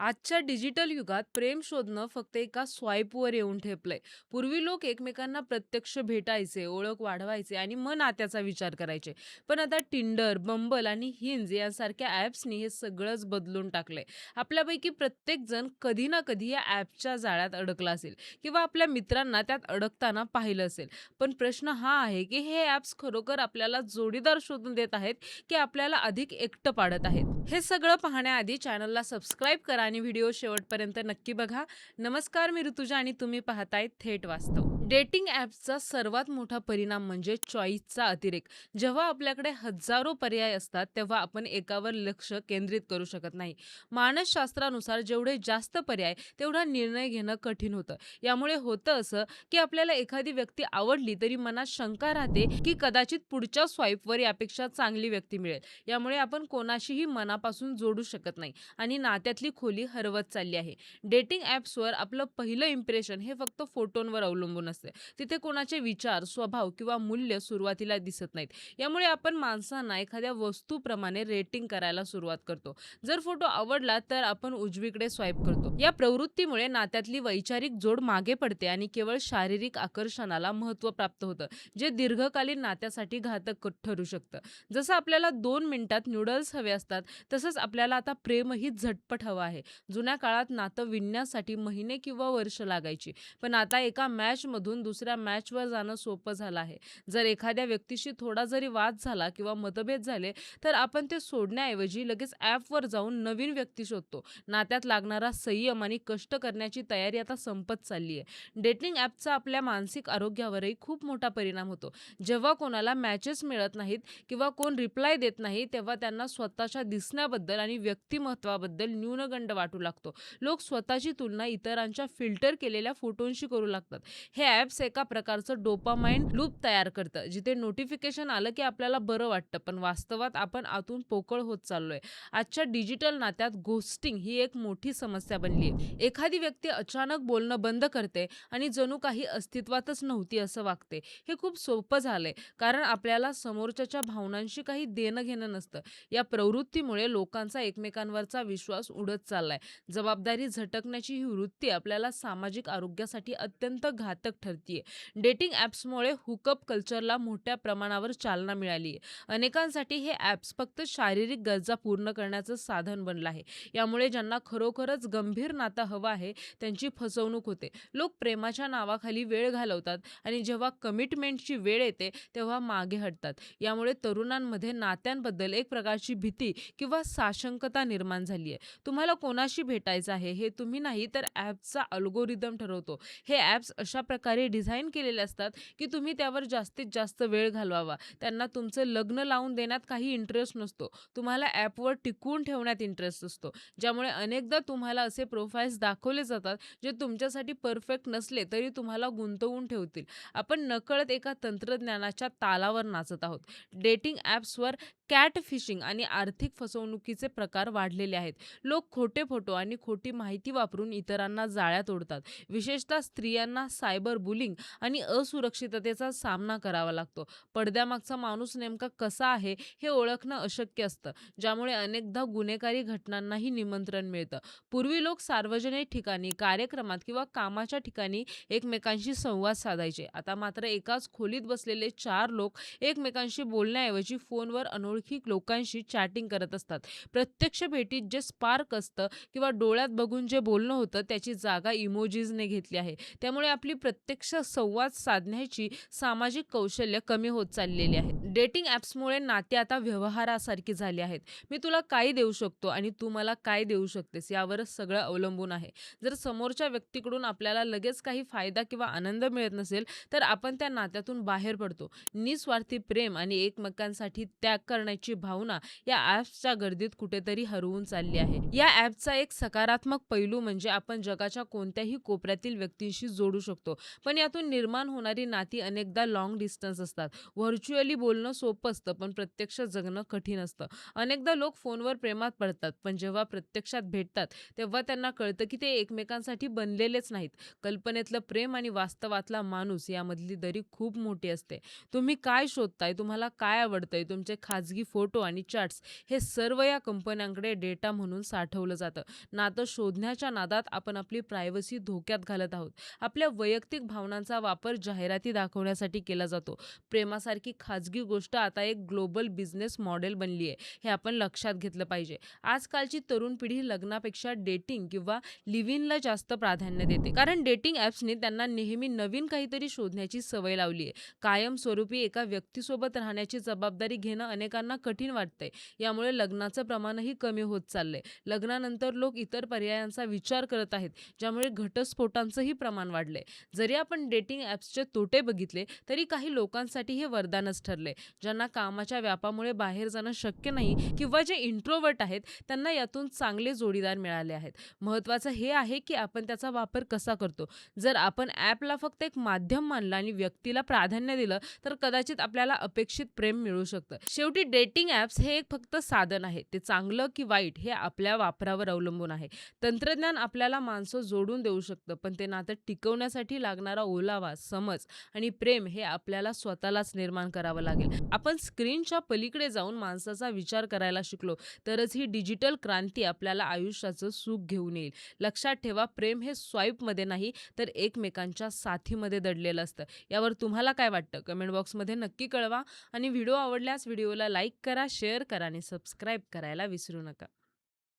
आजच्या डिजिटल युगात प्रेम शोधणं फक्त एका स्वाईपवर येऊन ठेपलंय. पूर्वी लोक एकमेकांना प्रत्यक्ष भेटायचे, ओळख वाढवायचे आणि मग नात्याचा विचार करायचे. पण आता टिंडर, बंबल आणि हिंज यांसारख्या ॲप्सनी हे सगळंच बदलून टाकलंय. आपल्यापैकी प्रत्येक जण कधी ना कधी या ॲपच्या जाळ्यात अडकला असेल किंवा आपल्या मित्रांना त्यात अडकताना पाहिलं असेल. पण प्रश्न हा आहे की हे ॲप्स खरोखर आपल्याला जोडीदार शोधून देत आहेत की आपल्याला अधिक एकटं पाडत आहेत? हे सगळं पाहण्याआधी चॅनलला सबस्क्राईब करा आणि व्हिडिओ शेवटपर्यंत नक्की बघा. नमस्कार, मी ऋतुजा आणि तुम्ही पाहताय थेट वास्तव. डेटिंग ॲप्सचा सर्वात मोठा परिणाम म्हणजे चॉईसचा अतिरेक. जेव्हा आपल्याकडे हजारो पर्याय असतात तेव्हा आपण एकावर लक्ष केंद्रित करू शकत नाही. मानसशास्त्रानुसार जेवढे जास्त पर्याय तेवढा निर्णय घेणं कठीण होतं. यामुळे होतं असं की आपल्याला एखादी व्यक्ती आवडली तरी मनात शंका राहते की कदाचित पुढच्या स्वाईपवर यापेक्षा चांगली व्यक्ती मिळेल. यामुळे आपण कोणाशीही मनापासून जोडू शकत नाही आणि नात्यातली खोली हरवत चालली आहे. डेटिंग ॲप्सवर आपलं पहिलं इम्प्रेशन हे फक्त फोटोंवर अवलंबून असते. तिथे कोणाचे विचार, स्वभाव किंवा मूल्य सुरुवातीला दिसत नाहीत. यामुळे आपण माणसांना एखाद्या वस्तूप्रमाणे रेटिंग करायला सुरुवात करतो. जर फोटो आवडला तर आपण उजवीकडे स्वाईप करतो. या प्रवृत्तीमुळे नात्यातली वैचारिक जोड मागे पडते आणि केवळ शारीरिक आकर्षणाला महत्त्व प्राप्त होतं, जे दीर्घकालीन नात्यासाठी घातक ठरू शकतं. जसं आपल्याला 2 मिनिटात नूडल्स हवे असतात, तसंच आपल्याला आता प्रेमही झटपट हवं आहे. जुन्या काळात नातं विणण्यासाठी महिने किंवा वर्ष लागायची. पण आता एका मॅचमधून दुसऱ्या मॅचवर जाणं सोपं झालं आहे. जर एखाद्या व्यक्तीशी थोडा जरी वाद झाला किंवा मतभेद झाले, तर आपण ते सोडण्याऐवजी लगेच ॲपवर जाऊन नवीन व्यक्ती शोधतो. नात्यात लागणारा संयम आणि कष्ट करण्याची तयारी आता संपत चालली आहे. डेटिंग ॲपचा आपल्या मानसिक आरोग्यावरही खूप मोठा परिणाम होतो. जेव्हा कोणाला मॅचेस मिळत नाहीत किंवा कोण रिप्लाय देत नाही, तेव्हा त्यांना स्वतःच्या दिसण्याबद्दल आणि व्यक्तिमत्त्वाबद्दल न्यूनगंड वाटू लागतो. लोक स्वतःची तुलना इतरांच्या फिल्टर केलेल्या फोटोंशी करू लागतात. हे ॲप्स एका प्रकारचं डोपामाइन लूप तयार करतं, जिथे नोटिफिकेशन आलं की आपल्याला बरं वाटतं, पण वास्तवात आपण आतून पोकळ होत चाललोय. आजच्या डिजिटल नात्यात घोस्टिंग ही एक मोठी समस्या बनली आहे. एखादी व्यक्ती अचानक बोलणं बंद करते आणि जणू काही अस्तित्वातच नव्हती असं वागते. हे खूप सोपं झालंय, कारण आपल्याला समोरच्याच्या भावनांशी काही देणं-घेणं नसतं. या प्रवृत्तीमुळे लोकांचा एकमेकांवरचा विश्वास उडत चाललाय. जबाबदारी झटकण्याची ही वृत्ती आपल्याला सामाजिक आरोग्यासाठी अत्यंत घातक ठरतीये. डेटिंग ॲप्समुळे हुकअप कल्चरला मोठ्या प्रमाणावर चालना मिळाली आहे. अनेकांसाठी हे ॲप्स फक्त शारीरिक गरजा पूर्ण करण्याचं साधन बनलं आहे. यामुळे ज्यांना खरोखरच गंभीर नातं हवं आहे, त्यांची फसवणूक होते. लोक प्रेमाच्या नावाखाली वेळ घालवतात आणि जेव्हा कमिटमेंटची वेळ येते, तेव्हा मागे हटतात. यामुळे तरुणांमध्ये नात्यांबद्दल एक प्रकारची भीती किंवा साशंकता निर्माण झाली आहे. तुम्हाला कोणाशी भेटायचं आहे हे तुम्ही नाही, तर ॲपचा अल्गोरिदम ठरवतो. हे ॲप्स अशा प्रकारे डिझाइन केलेले असतात की तुम्ही त्यावर जास्तीत जास्त वेळ घालवावा. त्यांना तुमचं लग्न लावून देण्यात काही इंटरेस्ट नसतो. तुम्हाला ॲपवर टिकवून ठेवण्यात इंटरेस्ट असतो. ज्यामुळे अनेकदा तुम्हाला असे प्रोफाइल्स दाखवले जातात जे तुमच्यासाठी परफेक्ट नसले तरी तुम्हाला गुंतवून ठेवतील. आपण नकळत एका तंत्रज्ञानाच्या तालावर नाचत आहोत. डेटिंग ॲप्सवर कॅट फिशिंग आणि आर्थिक फसवणुकीचे प्रकार वाढलेले आहेत. लोक खोटे फोटो आणि खोटी माहिती वापरून इतरांना जाळ्यात ओढतात. विशेषतः स्त्रियांना सायबर बुलिंग आणि असुरक्षिततेचा सामना करावा लागतो. पडद्यामागचा माणूस नेमका कसा आहे हे ओळखणं अशक्य असतं, ज्यामुळे अनेकदा गुन्हेगारी घटनांनाही निमंत्रण मिळतं. पूर्वी लोक सार्वजनिक ठिकाणी, कार्यक्रमात किंवा कामाच्या ठिकाणी एकमेकांशी संवाद साधायचे. आता मात्र एकाच खोलीत बसलेले 4 लोक एकमेकांशी बोलण्याऐवजी फोनवर अनोळखी लोकांशी चॅटिंग करत असतात. प्रत्यक्ष भेटीत जे स्पार्क असतं किंवा डोळ्यात बघून जे बोलणं होतं त्याची जागा इमोजीजने घेतली आहे. त्यामुळे आपली प्रत्यक्ष संवाद साधण्याची सामाजिक कौशल्य कमी होत चाललेली आहेत. डेटिंग ॲप्समुळे नाती आता व्यवहारासारखी झाली आहेत. मी तुला काय देऊ शकतो आणि तू मला काय देऊ शकतेस यावरच सगळं अवलंबून आहे. जर समोरच्या व्यक्तीकडून आपल्याला लगेच काही फायदा किंवा आनंद मिळत नसेल, तर आपण त्या नात्यातून बाहेर पडतो. निस्वार्थी प्रेम आणि एकमेकांसाठी त्याग करण्याची भावना या ॲप्सच्या गर्दीत कुठेतरी हरवून चालली आहे. या ॲपचा एक सकारात्मक पैलू म्हणजे आपण जगाच्या कोणत्याही कोपऱ्यातील व्यक्तींशी जोडू शकतो. पण यातून निर्माण होणारी नाती अनेकदा लाँग डिस्टन्स असतात. व्हर्च्युअली बोलणं सोपं असतं, पण प्रत्यक्ष जगणं कठीण असतं. अनेकदा लोक फोनवर प्रेमात पडतात, पण जेव्हा प्रत्यक्षात भेटतात, तेव्हा त्यांना कळतं की ते एकमेकांसाठी बनलेलेच नाहीत. कल्पनेतलं प्रेम आणि वास्तवातला माणूस यामधली दरी खूप मोठी असते. तुम्ही काय शोधताय? तुम्हाला काय आवडतंय? तुमचे खाजगी खाजगी फोटो आणि चॅट्स हे सर्व या कंपन्यांकडे डेटा म्हणून साठवलं जातं. नातं शोधण्याच्या नादात आपण आपली प्रायव्हसी धोक्यात घालत आहोत. आपल्या वैयक्तिक भावनांचा वापर जाहिराती दाखवण्यासाठी केला जातो. प्रेमासारखी खाजगी गोष्ट आता एक ग्लोबल बिझनेस मॉडेल बनली आहे, हे आपण लक्षात घेतलं पाहिजे. आजकालची तरुण पिढी लग्नापेक्षा डेटिंग किंवा लिव्ह इनला जास्त प्राधान्य देते. कारण डेटिंग ॲप्सनी त्यांना नेहमी नवीन काहीतरी शोधण्याची सवय लावली आहे. कायमस्वरूपी एका व्यक्तीसोबत राहण्याची जबाबदारी घेणं अनेकांना कठीण वाटतंय. यामुळे लग्नाचं प्रमाणही कमी होत चाललंय. लग्नानंतर लोक इतर पर्यायांचा विचार करत आहेत, ज्यामुळे घटस्फोटांचंही प्रमाण वाढलंय. जरी आपण डेटिंग ॲप्सचे तोटे बघितले, तरी काही लोकांसाठी हे वरदानच ठरले. ज्यांना कामाच्या व्यापामुळे बाहेर जाणं शक्य नाही किंवा जे इंट्रोव्हर्ट आहेत, त्यांना यातून चांगले जोडीदार मिळाले आहेत. महत्त्वाचं हे आहे की आपण त्याचा वापर कसा करतो. जर आपण ॲपला फक्त एक माध्यम मानलं आणि व्यक्तीला प्राधान्य दिलं, तर कदाचित आपल्याला अपेक्षित प्रेम मिळू शकतं. शेवटी डेटिंग ॲप्स हे एक फक्त साधन आहे. ते चांगलं की वाईट हे आपल्या वापरावर अवलंबून आहे. तंत्रज्ञान आपल्याला माणसं जोडून देऊ शकतं, पण ते नातं टिकवण्यासाठी लागणारा ओलावा, समज आणि प्रेम हे आपल्याला स्वतःलाच निर्माण करावं लागेल. आपण स्क्रीनच्या पलीकडे जाऊन माणसाचा विचार करायला शिकलो, तरच ही डिजिटल क्रांती आपल्याला आयुष्याचं सुख घेऊन येईल. लक्षात ठेवा, प्रेम हे स्वाईपमध्ये नाही, तर एकमेकांच्या साथीमध्ये दडलेलं असतं. यावर तुम्हाला काय वाटतं? कमेंट बॉक्समध्ये नक्की कळवा आणि व्हिडिओ आवडल्यास व्हिडिओला लाईक करा, शेअर करा आणि सबस्क्राईब करायला विसरू नका.